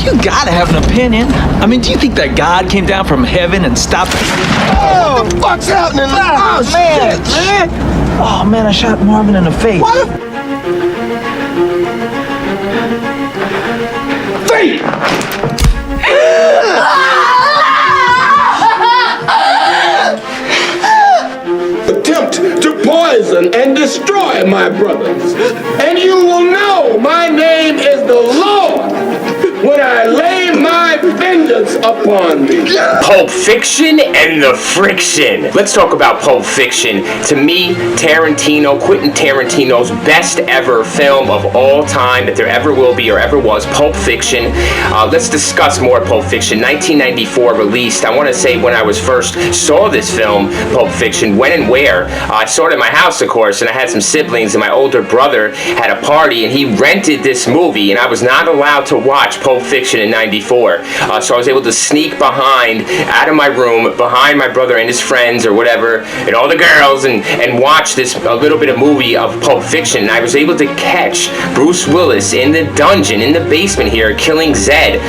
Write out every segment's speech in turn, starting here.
You gotta have an opinion. I mean, do you think that God came down from heaven and stopped? Oh, what the fuck's happening? Oh, man, shit. man. Oh, man, I shot Marvin in the face. What? Fate! Attempt to poison and destroy my brothers. And you will know my name is the Lord when I lay my vengeance upon thee. Pulp Fiction and the friction. Let's talk about Pulp Fiction. To me, Quentin Tarantino's best ever film of all time that there ever will be or ever was, Pulp Fiction. Let's discuss more Pulp Fiction. 1994 released. I want to say when I was first saw this film, Pulp Fiction, when and where. I saw it at my house, of course, and I had some siblings, and my older brother had a party, and he rented this movie, and I was not allowed to watch Pulp Fiction in 94. So I was able to sneak out of my room, behind my brother and his friends or whatever, and all the girls, and watch a little bit of movie of Pulp Fiction. And I was able to catch Bruce Willis in the dungeon, in the basement here, killing Zed,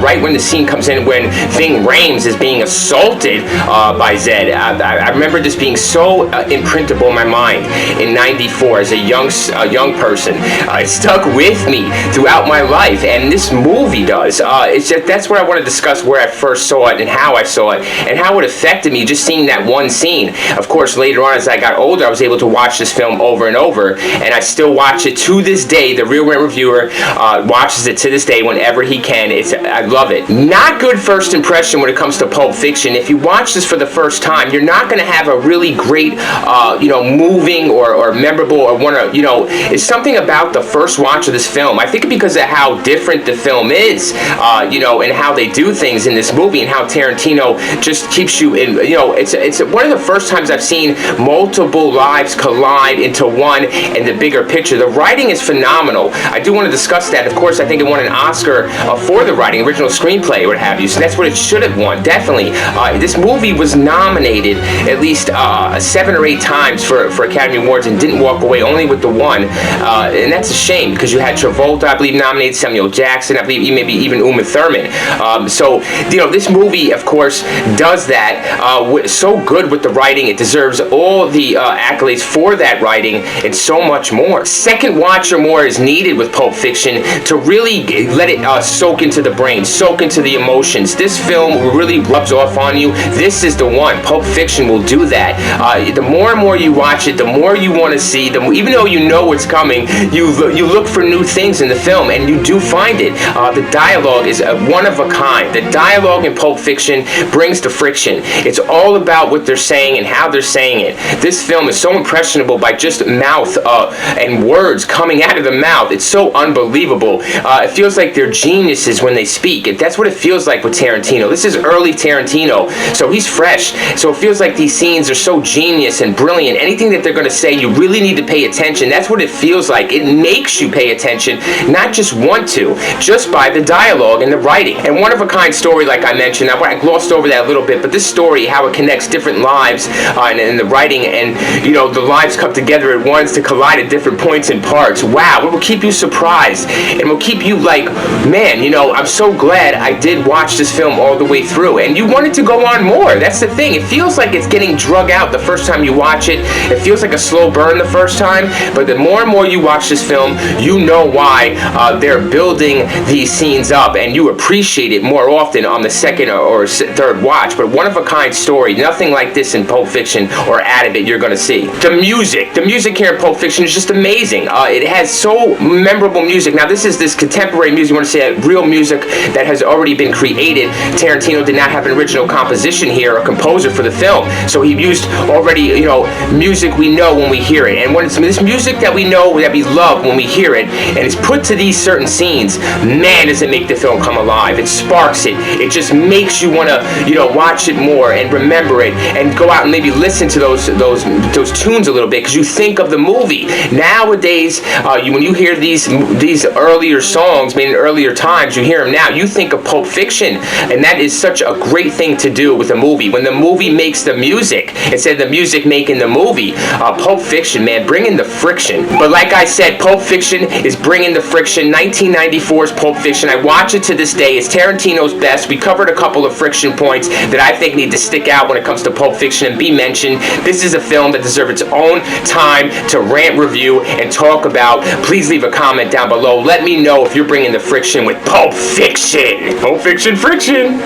right when the scene comes in when Ving Rhames is being assaulted by Zed. I remember this being so imprintable in my mind in 94 as a young person. It stuck with me throughout my life, and this movie does. That's what I want to discuss, where I first saw it and how I saw it and how it affected me just seeing that one scene. Of course, later on as I got older, I was able to watch this film over and over, and I still watch it to this day. The Real Rent Reviewer watches it to this day whenever he can. I love it. Not good first impression when it comes to Pulp Fiction. If you watch this for the first time, you're not going to have a really great, moving or memorable or it's something about the first watch of this film. I think because of how different the film is, and how they do things in this movie, and how Tarantino just keeps you in, it's one of the first times I've seen multiple lives collide into one in the bigger picture. The writing is phenomenal. I do want to discuss that. Of course, I think it won an Oscar for the writing, original screenplay, what have you, so that's what it should have won, definitely. This movie was nominated at least 7 or 8 times for Academy Awards and didn't walk away, only with the one, and that's a shame, because you had Travolta, I believe, nominated, Samuel Jackson, I believe, maybe even Uma Thurman. So this movie, of course, does that so good with the writing. It deserves all the accolades for that writing and so much more. Second watch or more is needed with Pulp Fiction to really let it soak into the brain, soak into the emotions. This film really rubs off on you. This is the one. Pulp Fiction will do that. The more and more you watch it, the more you want to see. Even though you know what's coming, you look for new things in the film, and you do find it. The dialogue is one of a kind. The dialogue in Pulp Fiction brings the friction. It's all about what they're saying and how they're saying it. This film is so impressionable by just mouth and words coming out of the mouth. It's so unbelievable. It feels like they're geniuses when they speak. That's what it feels like with Tarantino. This is early Tarantino, so he's fresh. So it feels like these scenes are so genius and brilliant. Anything that they're going to say, you really need to pay attention. That's what it feels like. It makes you pay attention, not just want to, just by the dialogue and the writing. And one of a kind story, like I mentioned, I glossed over that a little bit, but this story, how it connects different lives and the writing, and the lives come together at once to collide at different points and parts. Wow, it will keep you surprised, and will keep you like, man, I'm so glad I did watch this film all the way through, and you want it to go on more. That's the thing. It feels like it's getting drug out the first time you watch it. It feels like a slow burn the first time, but the more and more you watch this film, you know why they're building these scenes up, and you appreciate it more often on the second or third watch. But one of a kind story, nothing like this in Pulp Fiction or out of it you're going to see. The music here in Pulp Fiction is just amazing. It has so memorable music. Now this is this contemporary music, you want to say real music that has already been created. Tarantino did not have an original composition here or composer for the film, so he used already music we know when we hear it. And when it's this music that we know, that we love when we hear it, and it's put to these certain scenes, man, does it make the film come alive. time. It sparks it. It just makes you want to, watch it more and remember it and go out and maybe listen to those tunes a little bit because you think of the movie. Nowadays, when you hear these earlier songs made in earlier times, you hear them now, you think of Pulp Fiction, and that is such a great thing to do with a movie. When the movie makes the music instead of the music making the movie, Pulp Fiction, man, bringing the friction. But like I said, Pulp Fiction is bringing the friction. 1994's Pulp Fiction. I watch it to this day. It's Tarantino's best. We covered a couple of friction points that I think need to stick out when it comes to Pulp Fiction and be mentioned. This is a film that deserves its own time to rant, review, and talk about. Please leave a comment down below. Let me know if you're bringing the friction with Pulp Fiction. Pulp Fiction friction.